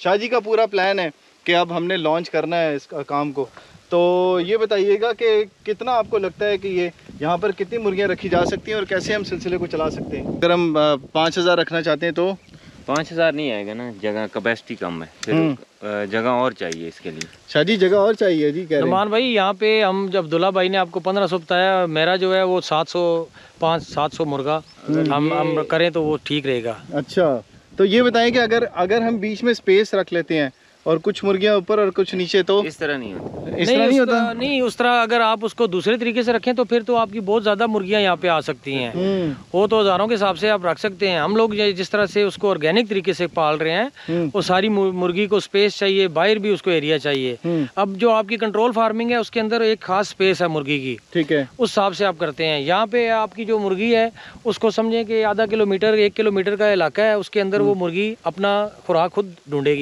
शादी का पूरा प्लान है कि अब हमने लॉन्च करना है इस काम को। तो ये बताइएगा कि कितना आपको लगता है कि ये यहाँ पर कितनी मुर्गियाँ रखी जा सकती हैं और कैसे हम सिलसिले को चला सकते हैं? अगर हम 5000 रखना चाहते हैं तो 5000 नहीं आएगा ना, जगह कैपेसिटी कम है, फिर जगह और चाहिए इसके लिए। शादी जगह और चाहिए जी, कह रहे हैं। नुमान भाई यहाँ पे हम जब अब्दुल्ला भाई ने आपको 1500 बताया, मेरा जो है वो 700 मुर्गा हम करें तो वो ठीक रहेगा। अच्छा, तो ये बताएं कि अगर हम बीच में स्पेस रख लेते हैं और कुछ मुर्गियां ऊपर और कुछ नीचे, तो इस तरह नहीं होता। इस तरह नहीं होता? नहीं, उस तरह अगर आप उसको दूसरे तरीके से रखें तो फिर तो आपकी बहुत ज़्यादा मुर्गियां यहाँ पे आ सकती हैं। वो तो हज़ारों के हिसाब से आप रख सकते हैं। हम लोग जिस तरह से उसको ऑर्गेनिक तरीके से पाल रहे हैं, वो सारी मुर्गी को स्पेस चाहिए, बाहर भी उसको एरिया चाहिए। अब जो आपकी कंट्रोल फार्मिंग है उसके अंदर एक खास स्पेस है मुर्गी की, ठीक है, उस हिसाब से आप करते हैं। यहाँ पे आपकी जो मुर्गी है उसको समझें कि आधा किलोमीटर 1 किलोमीटर का इलाका है, उसके अंदर वो मुर्गी अपना खुराक खुद ढूंढेगी।